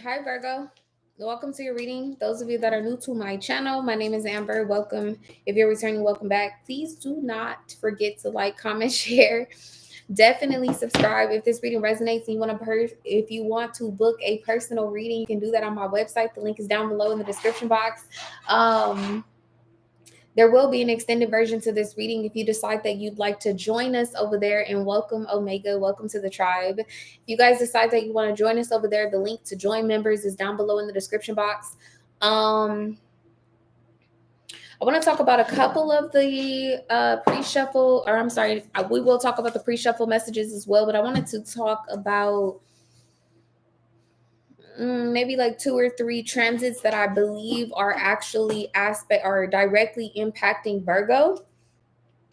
Hi, Virgo. Welcome to your reading. Those of you that are new to my channel, my name is Amber. Welcome. If you're returning, welcome back. Please do not forget to like, comment, share. Definitely subscribe if this reading resonates and you want to if you want to book a personal reading, you can do that on my website. The link is down below in the description box. There will be an extended version to this reading if you decide that you'd like to join us over there. And welcome, Omega. Welcome to the tribe. If you guys decide that you want to join us over there, the link to join members is down below in the description box. I want to talk about a couple of the pre-shuffle, or I'm sorry, we will talk about the pre-shuffle messages as well, but I wanted to talk about maybe like 2 or 3 transits that I believe are actually are directly impacting Virgo.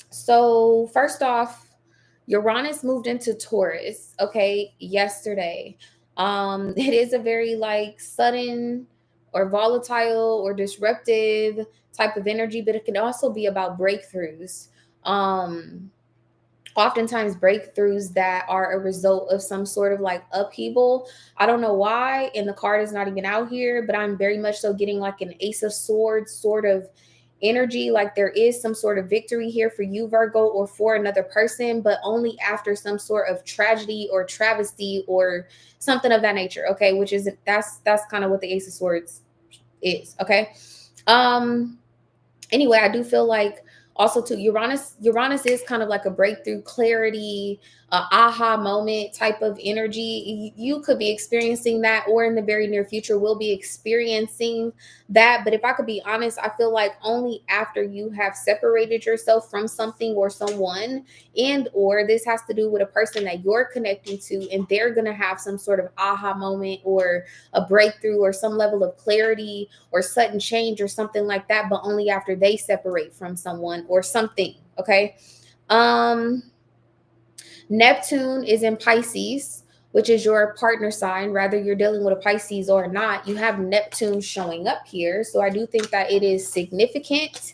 So first off, Uranus moved into Taurus, okay, yesterday. It is a very like sudden or volatile or disruptive type of energy, but it can also be about breakthroughs. Um, Oftentimes breakthroughs that are a result of some sort of like upheaval. I don't know why, and the card is not even out here, but I'm very much so getting like an Ace of Swords sort of energy, like there is some sort of victory here for you, Virgo, or for another person, but only after some sort of tragedy or travesty or something of that nature. Okay, which is that's kind of what the Ace of Swords is. Okay. um anyway, I do feel like also too, Uranus is kind of like a breakthrough, clarity, aha moment type of energy. You could be experiencing that, or in the very near future will be experiencing that. But if I could be honest, I feel like only after you have separated yourself from something or someone, and or this has to do with a person that you're connecting to, and they're gonna have some sort of aha moment or a breakthrough or some level of clarity or sudden change or something like that, but only after they separate from someone or something. Okay. um Neptune is in Pisces, which is your partner sign. Rather you're dealing with a Pisces or not, you have Neptune showing up here, so I do think that it is significant.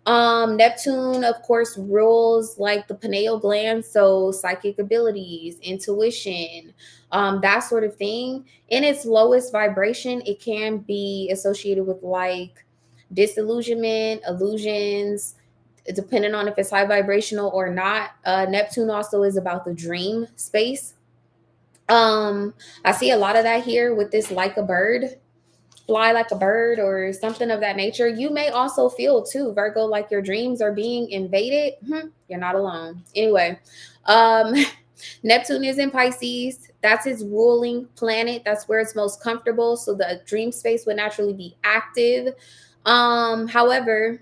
Neptune, of course, rules like the pineal gland, so psychic abilities, intuition, that sort of thing. In its lowest vibration, it can be associated with like disillusionment, illusions, depending on if it's high vibrational or not. Neptune also is about the dream space. I see a lot of that here with this like a bird, fly like a bird or something of that nature. You may also feel too, Virgo, like your dreams are being invaded. You're not alone. Anyway, um, Neptune is in Pisces. That's its ruling planet. That's where it's most comfortable. So the dream space would naturally be active. However,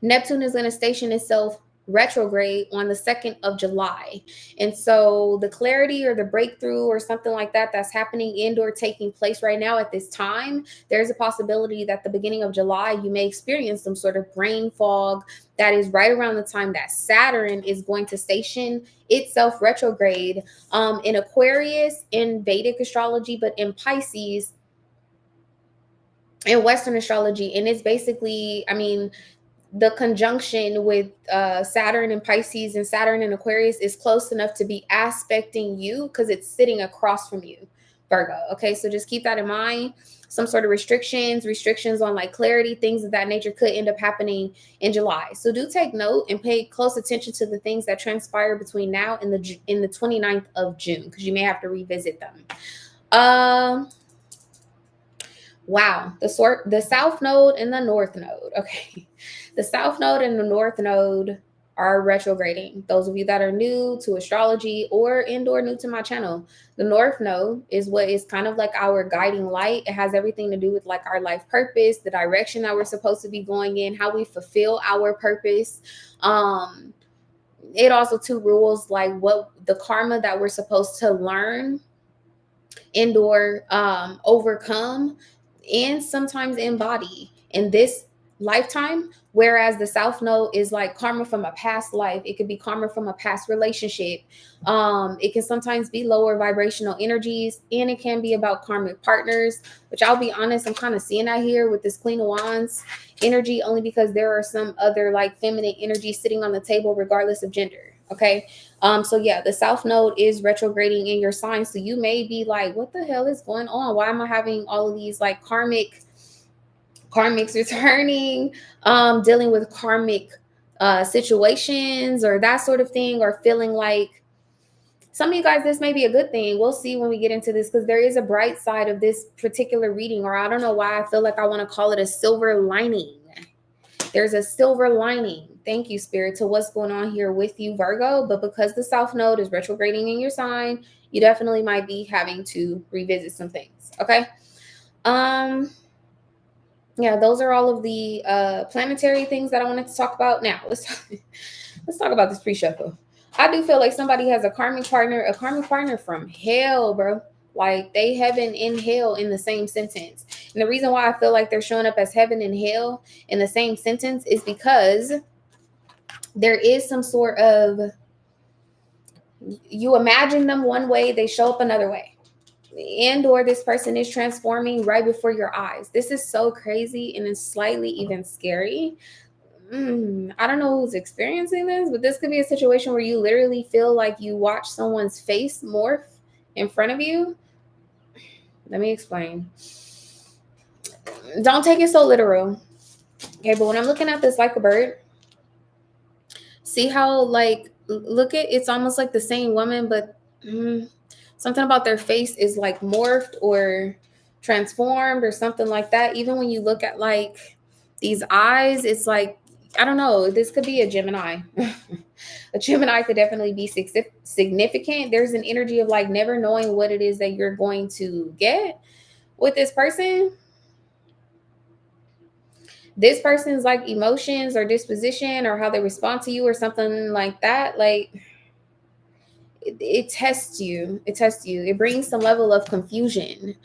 Neptune is going to station itself retrograde on the 2nd of July. And so the clarity or the breakthrough or something like that that's happening and or taking place right now at this time, there's a possibility that the beginning of July you may experience some sort of brain fog that is right around the time that Saturn is going to station itself retrograde in Aquarius in Vedic astrology, but in Pisces in Western astrology. And it's basically, I mean, the conjunction with Saturn and Pisces and Saturn and Aquarius is close enough to be aspecting you because it's sitting across from you, Virgo. Okay, so just keep that in mind. Some sort of restrictions on like clarity, things of that nature could end up happening in July. So do take note and pay close attention to the things that transpire between now and the 29th of June, because you may have to revisit them. Wow, the South Node and the North Node. Okay, the South Node and the North Node are retrograding. Those of you that are new to astrology or new to my channel, the North Node is what is kind of like our guiding light. It has everything to do with like our life purpose, the direction that we're supposed to be going in, how we fulfill our purpose. It also too rules like what the karma that we're supposed to learn and or overcome and sometimes embody in this lifetime. Whereas the South Node is like karma from a past life. It could be karma from a past relationship. It can sometimes be lower vibrational energies, and it can be about karmic partners, which I'll be honest, I'm kind of seeing that here with this Queen of Wands energy, only because there are some other like feminine energy sitting on the table regardless of gender. Okay. So yeah, the South Node is retrograding in your sign. So you may be like, what the hell is going on? Why am I having all of these like karmics returning, dealing with karmic situations or that sort of thing, or feeling like some of you guys, this may be a good thing. We'll see when we get into this, because there is a bright side of this particular reading, or I don't know why I feel like I want to call it a silver lining. There's a silver lining. Thank you, Spirit, to what's going on here with you, Virgo. But because the South Node is retrograding in your sign, you definitely might be having to revisit some things. Okay. Yeah, those are all of the planetary things that I wanted to talk about. Now let's talk about this pre-shuffle. I do feel like somebody has a karmic partner from hell, bro. Like they heaven and hell in the same sentence. And the reason why I feel like they're showing up as heaven and hell in the same sentence is because there is some sort of, you imagine them one way, they show up another way. And or this person is transforming right before your eyes. This is so crazy, and it's slightly even scary. I don't know who's experiencing this, but this could be a situation where you literally feel like you watch someone's face morph in front of you. Let me explain. Don't take it so literal. Okay, but when I'm looking at this like a bird, see how like, look at, it's almost like the same woman, but something about their face is like morphed or transformed or something like that. Even when you look at like these eyes, it's like, I don't know, this could be a Gemini. A Gemini could definitely be significant. There's an energy of like never knowing what it is that you're going to get with this person. This person's like emotions or disposition or how they respond to you or something like that, like it tests you. It brings some level of confusion.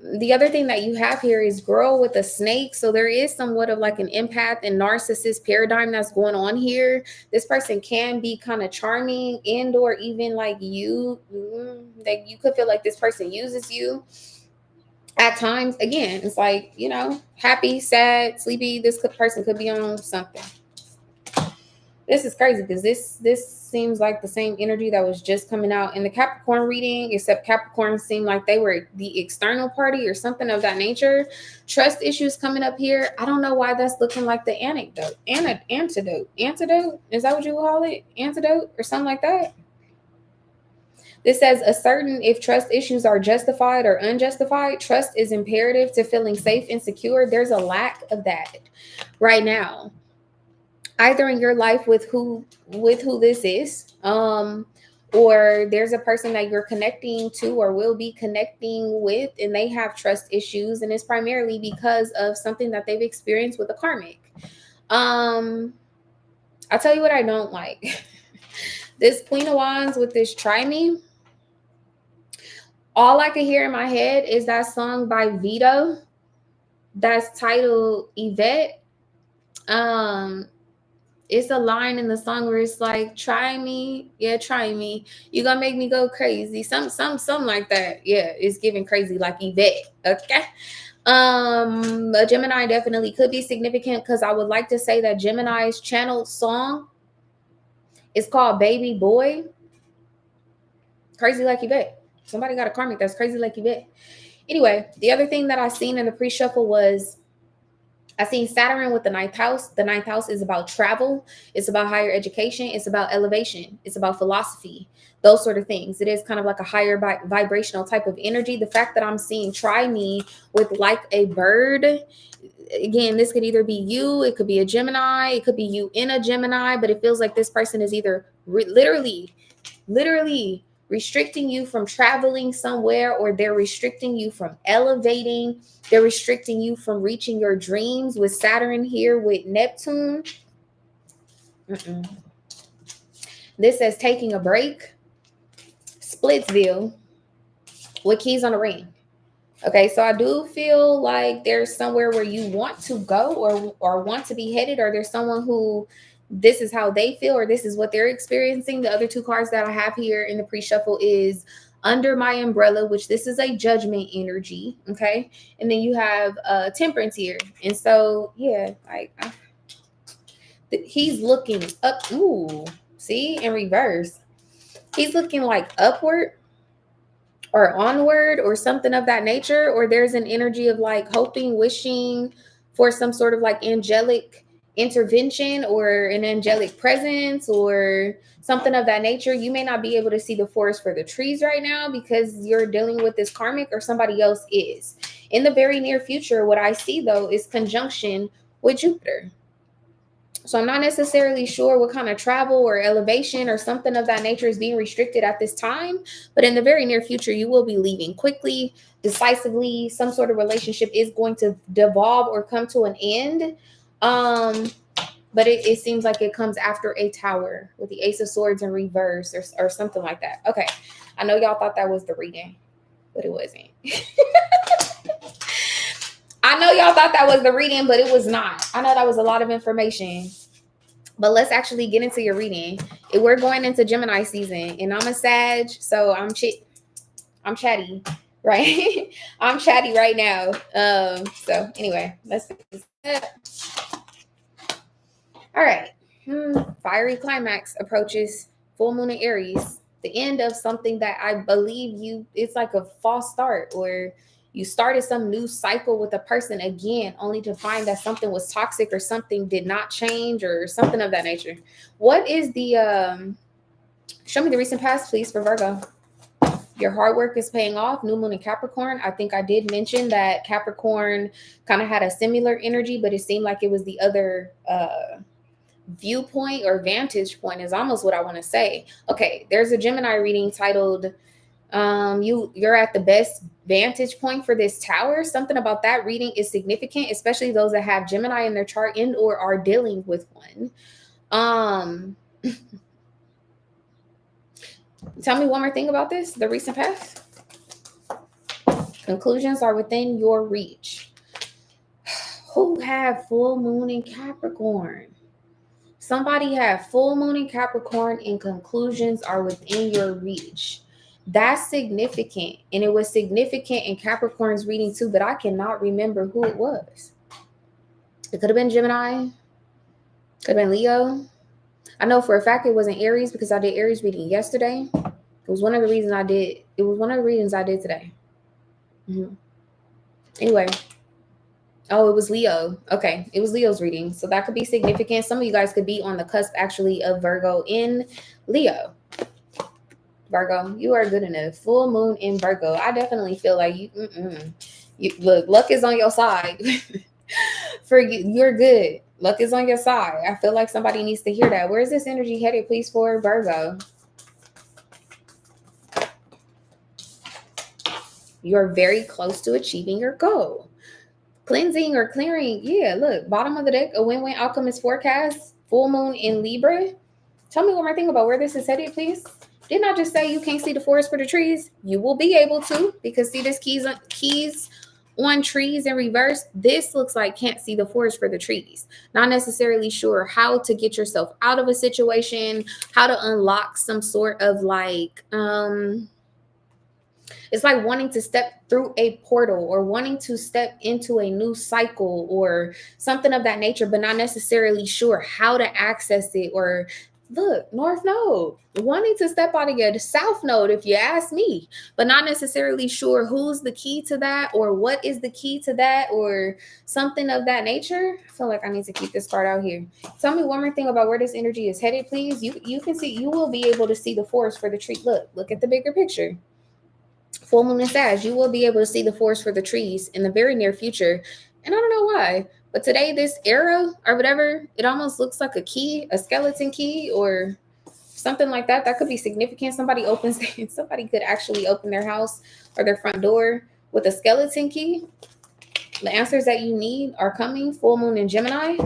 The other thing that you have here is girl with a snake. So there is somewhat of like an empath and narcissist paradigm that's going on here. This person can be kind of charming and or even like you, like you could feel like this person uses you at times. Again, it's like, you know, happy, sad, sleepy. This person could be on something. This is crazy because this seems like the same energy that was just coming out in the Capricorn reading, except Capricorn seemed like they were the external party or something of that nature. Trust issues coming up here. I don't know why that's looking like the antidote. Antidote. Is that what you call it? Antidote or something like that? This says ascertain if trust issues are justified or unjustified. Trust is imperative to feeling safe and secure. There's a lack of that right now, either in your life with who this is, or there's a person that you're connecting to or will be connecting with, and they have trust issues, and it's primarily because of something that they've experienced with a karmic. I'll tell you what I don't like. This Queen of Wands with this try me. All I can hear in my head is that song by Vito that's titled Yvette. It's a line in the song where it's like, try me, yeah, try me. You're gonna make me go crazy. Something like that. Yeah, it's giving crazy like Yvette. Okay. A Gemini definitely could be significant because I would like to say that Gemini's channeled song is called Baby Boy. Crazy like Yvette. Somebody got a karmic that's crazy like Yvette. Anyway, the other thing that I seen in the pre-shuffle was I seen Saturn with the ninth house. The ninth house is about travel. It's about higher education. It's about elevation. It's about philosophy, those sort of things. It is kind of like a higher vibrational type of energy. The fact that I'm seeing try me with like a bird, again, this could either be you, it could be a Gemini, it could be you in a Gemini, but it feels like this person is either literally restricting you from traveling somewhere, or they're restricting you from elevating. They're restricting you from reaching your dreams with Saturn here with Neptune. This says taking a break. Splitsville with keys on the ring. Okay, so I do feel like there's somewhere where you want to go or want to be headed, or there's someone who this is how they feel or this is what they're experiencing. The other two cards that I have here in the pre-shuffle is Under My Umbrella, which this is a judgment energy. Okay, and then you have temperance here. And so yeah, like He's looking up. Ooh, see, in reverse. He's looking like upward or onward or something of that nature. Or there's an energy of like hoping, wishing for some sort of like angelic intervention or an angelic presence or something of that nature. You may not be able to see the forest for the trees right now because you're dealing with this karmic or somebody else is. In the very near future, what I see though is conjunction with Jupiter. So I'm not necessarily sure what kind of travel or elevation or something of that nature is being restricted at this time. But in the very near future, you will be leaving quickly, decisively. Some sort of relationship is going to devolve or come to an end. But it seems like it comes after a tower with the Ace of Swords in reverse or something like that. Okay. I know y'all thought that was the reading, but it wasn't. I know y'all thought that was the reading, but it was not. I know that was a lot of information. But let's actually get into your reading. We're going into Gemini season, and I'm a Sag, so I'm chatty, right? I'm chatty right now. So anyway, let's fix this. All right. Fiery climax approaches full moon in Aries. The end of something that I believe it's like a false start, or you started some new cycle with a person again, only to find that something was toxic or something did not change or something of that nature. What is the, show me the recent past, please, for Virgo. Your hard work is paying off. New moon in Capricorn. I think I did mention that Capricorn kind of had a similar energy, but it seemed like it was the other, viewpoint or vantage point is almost what I want to say. Okay, there's a Gemini reading titled you're at the best vantage point for this tower. Something about that reading is significant, especially those that have Gemini in their chart and or are dealing with one. Tell me one more thing about this, the recent past. Conclusions are within your reach. Who have full moon in Capricorn? Somebody had full moon in Capricorn and conclusions are within your reach. That's significant. And it was significant in Capricorn's reading too, but I cannot remember who it was. It could have been Gemini. Could have been Leo. I know for a fact it wasn't Aries because I did Aries reading yesterday. It was one of the reasons I did. It was one of the readings I did today. Anyway. Oh, it was Leo. Okay. It was Leo's reading. So that could be significant. Some of you guys could be on the cusp actually of Virgo in Leo. Virgo, you are good enough. Full moon in Virgo. I definitely feel like you look, luck is on your side. For you, you're good. Luck is on your side. I feel like somebody needs to hear that. Where is this energy headed, please, for Virgo? You're very close to achieving your goal. Cleansing or clearing. Yeah, look, bottom of the deck, a win-win outcome is forecast. Full moon in Libra. Tell me one more thing about where this is headed, please. Didn't I just say you can't see the forest for the trees? You will be able to, because see this keys on trees in reverse. This looks like can't see the forest for the trees. Not necessarily sure how to get yourself out of a situation, how to unlock some sort of like, it's like wanting to step through a portal or wanting to step into a new cycle or something of that nature, but not necessarily sure how to access it. Or look, North Node, wanting to step out of your South Node, if you ask me, but not necessarily sure who's the key to that or what is the key to that or something of that nature. I feel like I need to keep this card out here. Tell me one more thing about where this energy is headed, please. You can see, you will be able to see the forest for the tree. Look at the bigger picture. Full moon and Sag, you will be able to see the forest for the trees in the very near future. And I don't know why, but today this arrow or whatever, it almost looks like a key, a skeleton key or something like that. That could be significant. Somebody could actually open their house or their front door with a skeleton key. The answers that you need are coming. Full moon in Gemini.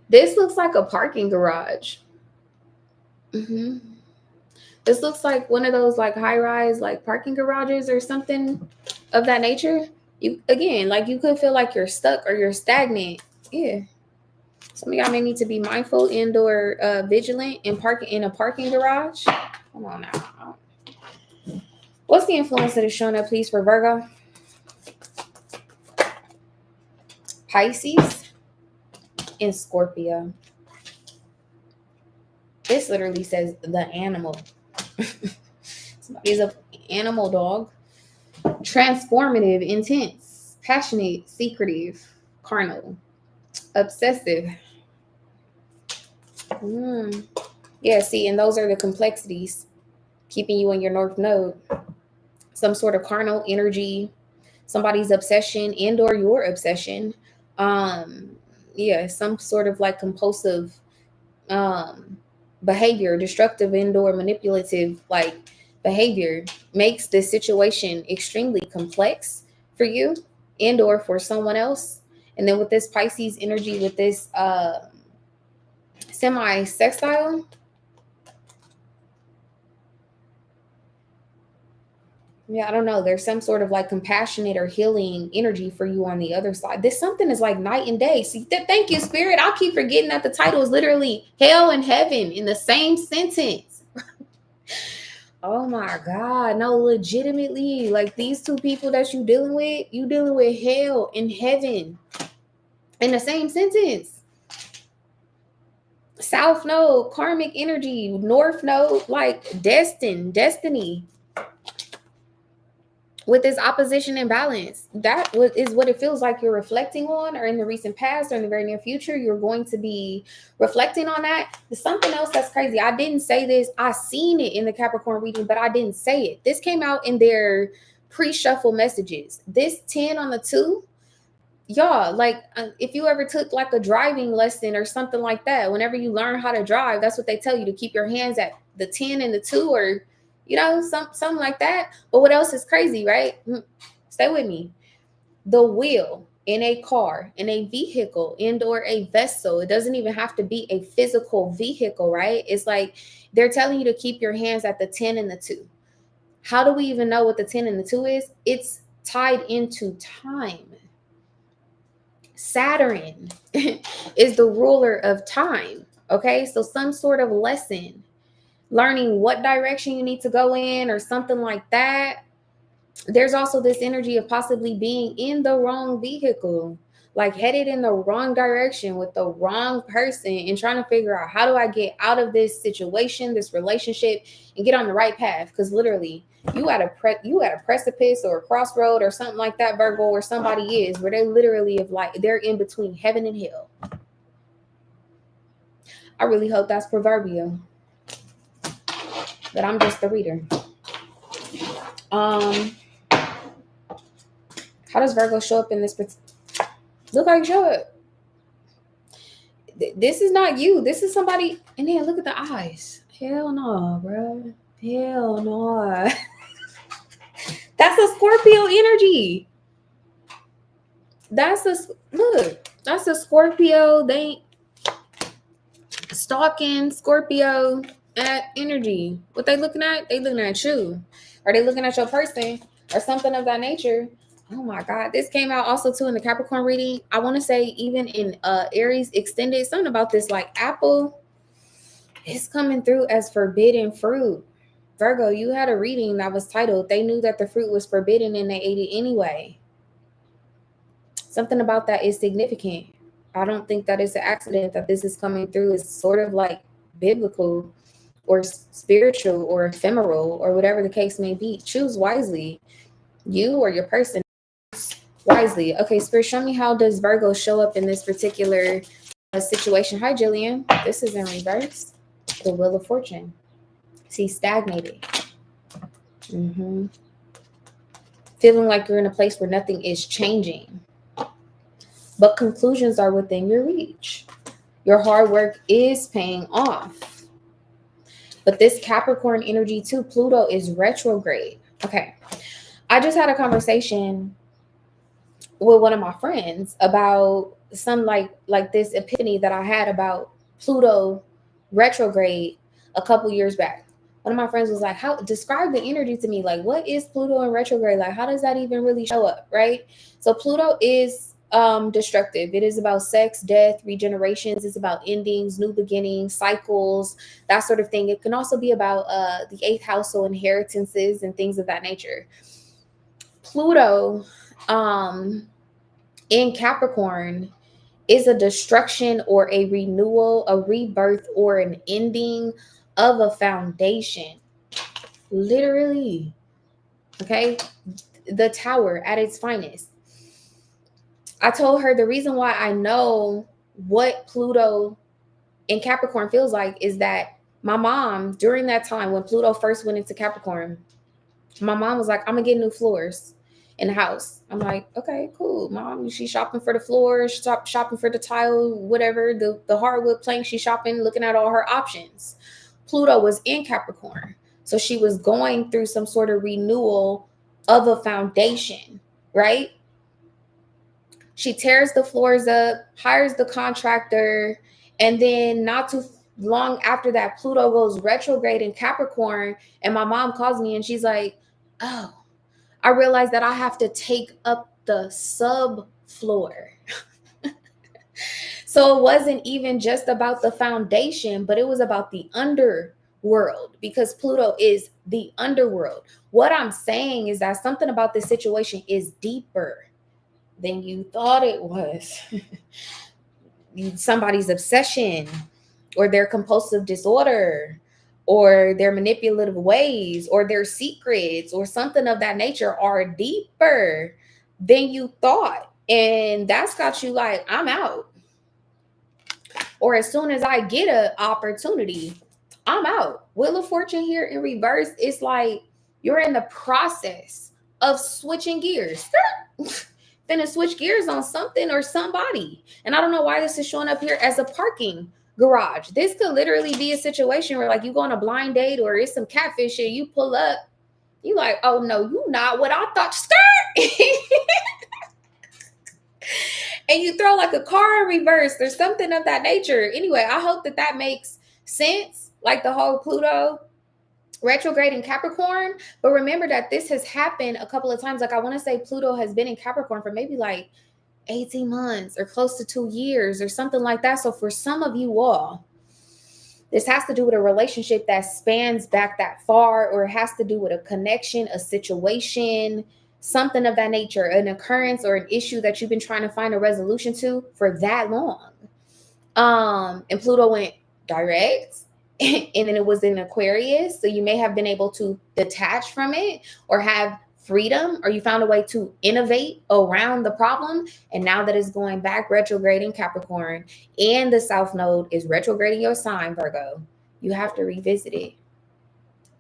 This looks like a parking garage. This looks like one of those like high-rise like parking garages or something of that nature. You again, like you could feel like you're stuck or you're stagnant. Yeah. Some of y'all may need to be mindful and or vigilant in a parking garage. Come on now. What's the influence that is showing up, please, for Virgo? Pisces and Scorpio. This literally says the animal. Somebody's an animal dog. Transformative, intense, passionate, secretive, carnal, obsessive. Yeah, see, and those are the complexities keeping you in your North Node. Some sort of carnal energy, somebody's obsession and or your obsession. Yeah, some sort of like compulsive behavior, destructive and or manipulative like behavior makes this situation extremely complex for you and or for someone else. And then with this Pisces energy, with this semi-sextile, yeah, I don't know. There's some sort of like compassionate or healing energy for you on the other side. This something is like night and day. See, thank you, Spirit. I'll keep forgetting that the title is literally hell and heaven in the same sentence. Oh my God. No, legitimately. Like these two people that you dealing with hell and heaven in the same sentence. South node, karmic energy, north node, like destiny. With this opposition and balance, that is what it feels like you're reflecting on, or in the recent past or in the very near future, you're going to be reflecting on that. There's something else that's crazy. I didn't say this. I seen it in the Capricorn reading, but I didn't say it. This came out in their pre-shuffle messages. This 10 on the 2, y'all, like if you ever took like a driving lesson or something like that, whenever you learn how to drive, that's what they tell you, to keep your hands at the 10 and the 2, or something like that. But what else is crazy, right? Stay with me. The wheel in a car, in a vehicle, and or a vessel, it doesn't even have to be a physical vehicle, right? It's like they're telling you to keep your hands at the 10 and the 2. How do we even know what the 10 and the 2 is? It's tied into time. Saturn is the ruler of time. Okay, so some sort of lesson, learning what direction you need to go in or something like that. There's also this energy of possibly being in the wrong vehicle, like headed in the wrong direction with the wrong person and trying to figure out, how do I get out of this situation, this relationship, and get on the right path? Because literally you at a precipice or a crossroad or something like that, Virgo, where somebody is, where they literally have like, they're in between heaven and hell. I really hope that's proverbial, but I'm just the reader. How does Virgo show up in this? Look how you show up. This is not you. This is somebody. And then look at the eyes. Hell no, bro. Hell no. That's a Scorpio energy. That's a Scorpio. They stalking Scorpio energy. What they looking at? They looking at you. Are they looking at your person or something of that nature? Oh my God. This came out also too in the Capricorn reading. I want to say even in Aries extended, something about this like apple is coming through as forbidden fruit. Virgo, you had a reading that was titled, they knew that the fruit was forbidden and they ate it anyway. Something about that is significant. I don't think that it's an accident that this is coming through. It's sort of like biblical or spiritual or ephemeral or whatever the case may be. Choose wisely. You or your person wisely. Okay, Spirit, show me, how does Virgo show up in this particular situation? Hi, Jillian. This is in reverse. The Wheel of Fortune. See, stagnated. Feeling like you're in a place where nothing is changing, but conclusions are within your reach. Your hard work is paying off. But this Capricorn energy too, Pluto is retrograde. Okay. I just had a conversation with one of my friends about some like this epiphany that I had about Pluto retrograde a couple years back. One of my friends was like, "How describe the energy to me? Like, what is Pluto in retrograde? Like, how does that even really show up?" Right? So Pluto is destructive. It is about sex, death, regenerations. It's about endings, new beginnings, cycles, that sort of thing. It can also be about the 8th house, so inheritances and things of that nature. Pluto in Capricorn is a destruction or a renewal, a rebirth, or an ending of a foundation. Literally. Okay? The Tower at its finest. I told her the reason why I know what Pluto in Capricorn feels like is that my mom, during that time when Pluto first went into Capricorn, my mom was like, I'm gonna get new floors in the house. I'm like, okay, cool. Mom, she's shopping for the floors, shopping for the tile, whatever, the hardwood plank, she's shopping, looking at all her options. Pluto was in Capricorn. So she was going through some sort of renewal of a foundation, right? She tears the floors up, hires the contractor, and then not too long after that, Pluto goes retrograde in Capricorn. And my mom calls me and she's like, oh, I realized that I have to take up the subfloor. So it wasn't even just about the foundation, but it was about the underworld, because Pluto is the underworld. What I'm saying is that something about this situation is deeper than you thought it was. Somebody's obsession or their compulsive disorder or their manipulative ways or their secrets or something of that nature are deeper than you thought. And that's got you like, I'm out. Or as soon as I get an opportunity, I'm out. Wheel of Fortune here in reverse, it's like you're in the process of switching gears. Finna switch gears on something or somebody. And I don't know why this is showing up here as a parking garage. This could literally be a situation where like you go on a blind date or it's some catfish and you pull up, you like, oh no, you not what I thought. Skirt. And you throw like a car in reverse or something of that nature. Anyway, I hope that that makes sense. Like the whole Pluto retrograde in Capricorn. But remember that this has happened a couple of times. Like I want to say Pluto has been in Capricorn for maybe like 18 months or close to 2 years or something like that. So for some of you all, this has to do with a relationship that spans back that far, or it has to do with a connection, a situation, something of that nature, an occurrence or an issue that you've been trying to find a resolution to for that long. And Pluto went direct. And then it was in Aquarius. So you may have been able to detach from it or have freedom, or you found a way to innovate around the problem. And now that it's going back retrograde in Capricorn and the South Node is retrograding your sign, Virgo, you have to revisit it.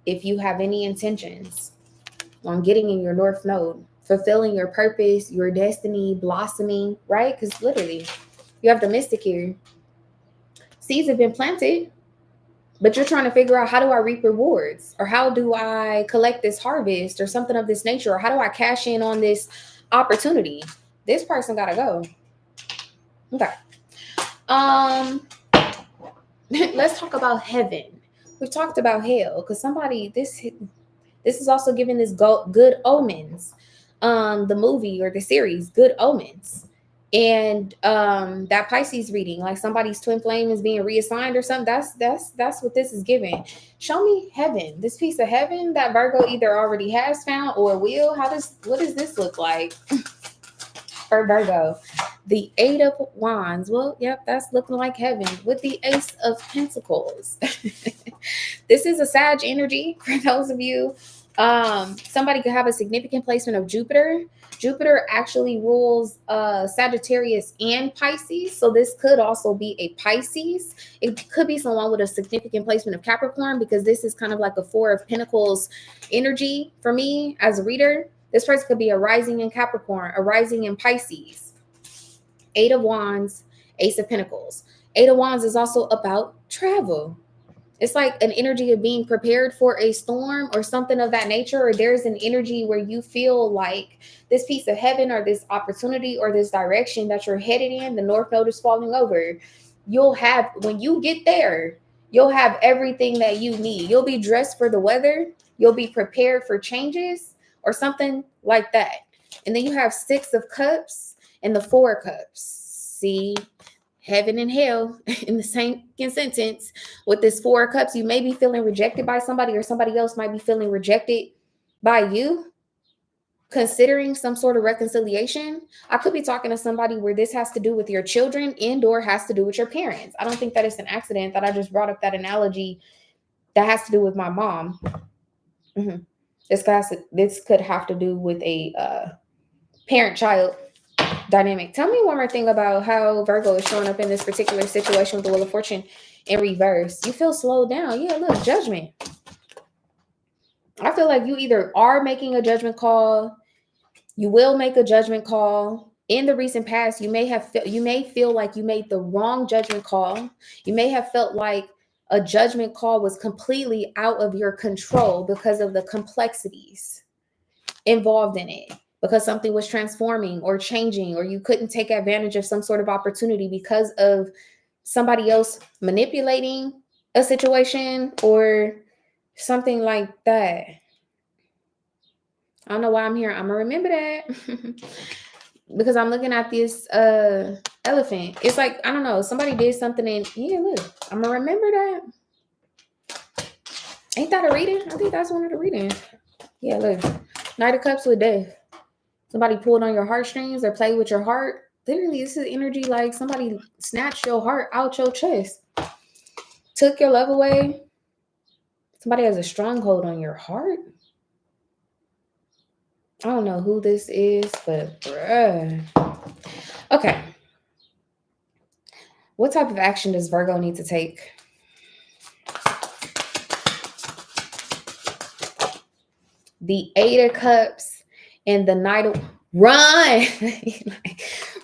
If you have any intentions on getting in your North Node, fulfilling your purpose, your destiny, blossoming, right? Because literally, you have the mystic here. Seeds have been planted, but you're trying to figure out, how do I reap rewards? Or how do I collect this harvest or something of this nature? Or how do I cash in on this opportunity? This person got to go. Okay. Let's talk about heaven. We've talked about hell because somebody, this is also giving this Good Omens, the movie or the series, Good Omens. And that Pisces reading, like somebody's twin flame is being reassigned or something. That's what this is giving. Show me heaven, this piece of heaven that Virgo either already has found or will. What does this look like for Virgo? The 8 of Wands. Well, yep, that's looking like heaven with the Ace of Pentacles. This is a Sag energy for those of you. Somebody could have a significant placement of Jupiter. Jupiter actually rules Sagittarius and Pisces. So this could also be a Pisces. It could be someone with a significant placement of Capricorn, because this is kind of like a 4 of Pentacles energy for me as a reader. This person could be a rising in Capricorn, a rising in Pisces. 8 of Wands, Ace of Pentacles. 8 of Wands is also about travel. It's like an energy of being prepared for a storm or something of that nature. Or there's an energy where you feel like this piece of heaven or this opportunity or this direction that you're headed in, the North Node is falling over. You'll have, when you get there, you'll have everything that you need. You'll be dressed for the weather. You'll be prepared for changes or something like that. And then you have 6 of Cups. and the Four of Cups. See, heaven and hell in the same sentence. With this Four of Cups, you may be feeling rejected by somebody, or somebody else might be feeling rejected by you, considering some sort of reconciliation. I could be talking to somebody where this has to do with your children and or has to do with your parents. I don't think that it's an accident that I just brought up that analogy that has to do with my mom. This could have to do with a parent-child dynamic. Tell me one more thing about how Virgo is showing up in this particular situation with the Wheel of Fortune in reverse. You feel slowed down. Yeah, look, judgment. I feel like you either are making a judgment call, you will make a judgment call. In the recent past, you may feel like you made the wrong judgment call. You may have felt like a judgment call was completely out of your control because of the complexities involved in it, because something was transforming or changing, or you couldn't take advantage of some sort of opportunity because of somebody else manipulating a situation or something like that. I don't know why I'm here. I'm gonna remember that because I'm looking at this elephant. It's like, I don't know, somebody did something and yeah, look, I'm gonna remember that. Ain't that a reading? I think that's one of the readings. Yeah, look, Knight of Cups with Death. Somebody pulled on your heartstrings or played with your heart. Literally, this is energy like somebody snatched your heart out your chest, took your love away. Somebody has a stronghold on your heart. I don't know who this is, but bruh. Okay. What type of action does Virgo need to take? The Eight of Cups and the Knight of... Run!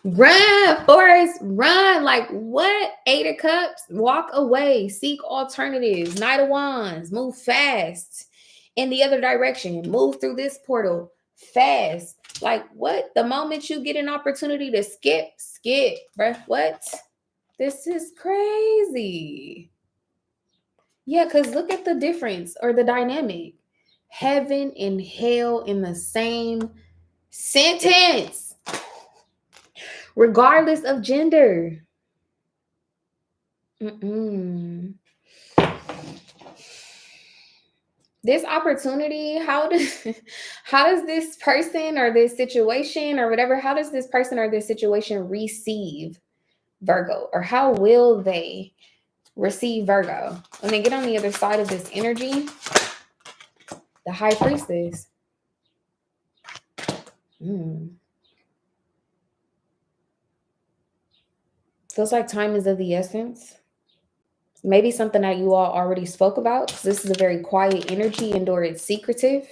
Run, Forrest, run. Like what? Eight of Cups, walk away, seek alternatives. Knight of Wands, move fast in the other direction. Move through this portal fast. Like what? The moment you get an opportunity to skip, bruh. What? This is crazy. Yeah, because look at the difference or the dynamic. Heaven and hell in the same sentence, regardless of gender. This opportunity, how does this person or this situation or whatever, how does this person or this situation receive Virgo, or how will they receive Virgo when they get on the other side of this energy? The High Priestess. Feels like time is of the essence. Maybe something that you all already spoke about, because this is a very quiet energy and or it's secretive.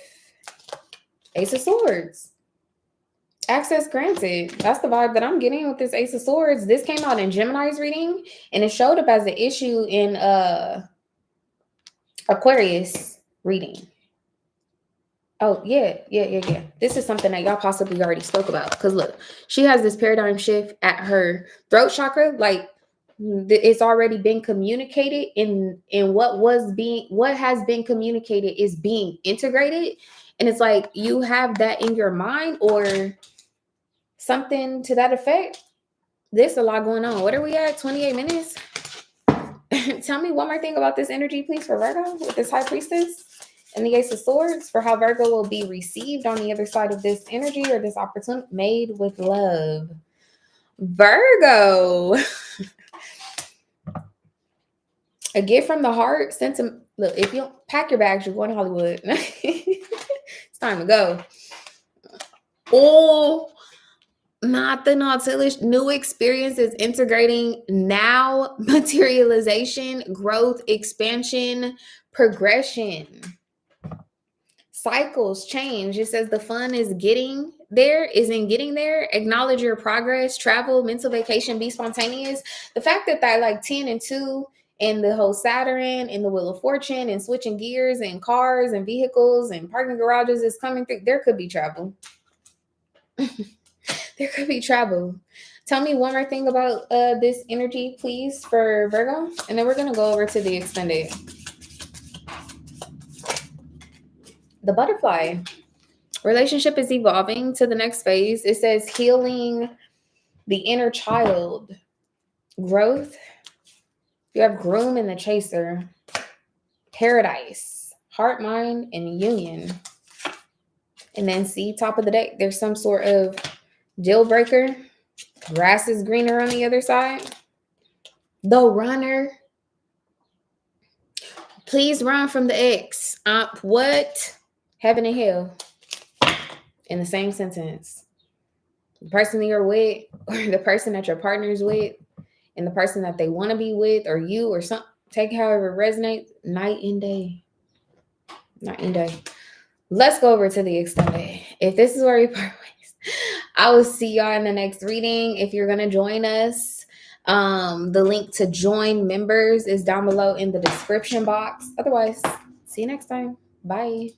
Ace of Swords. Access granted. That's the vibe that I'm getting with this Ace of Swords. This came out in Gemini's reading, and it showed up as an issue in Aquarius reading. Oh, yeah. This is something that y'all possibly already spoke about. Because look, she has this paradigm shift at her throat chakra. Like, it's already been communicated in what has been communicated is being integrated. And it's like you have that in your mind or something to that effect. There's a lot going on. What are we at? 28 minutes? Tell me one more thing about this energy, please, for Virgo with this High Priestess and the Ace of Swords, for how Virgo will be received on the other side of this energy or this opportunity. Made with love. Virgo. A gift from the heart. Sentiment. Look, if you don't pack your bags, you're going to Hollywood. It's time to go. Oh, not the Nautilus. New experiences integrating now. Materialization, growth, expansion, progression. Cycles change. It says the fun is getting there, is in getting there. Acknowledge your progress. Travel, mental vacation, be spontaneous. The fact that like 10 and 2 and the whole Saturn and the Wheel of Fortune and switching gears and cars and vehicles and parking garages is coming through. There could be travel. There could be travel. Tell me one more thing about this energy, please, for Virgo. And then we're going to go over to the extended. The Butterfly. Relationship is evolving to the next phase. It says healing The inner child, growth. You have groom and the chaser, paradise, heart, mind, and union. And then see, top of the deck, there's some sort of deal breaker. Grass is greener on the other side. The runner. Please run from the ex. What? Heaven and hell. In the same sentence. The person that you're with, or the person that your partner's with, and the person that they want to be with, or you, or something. Take however it resonates. Night and day. Night and day. Let's go over to the extended. If this is where you part ways, I will see y'all in the next reading. If you're going to join us, the link to join members is down below in the description box. Otherwise, see you next time. Bye.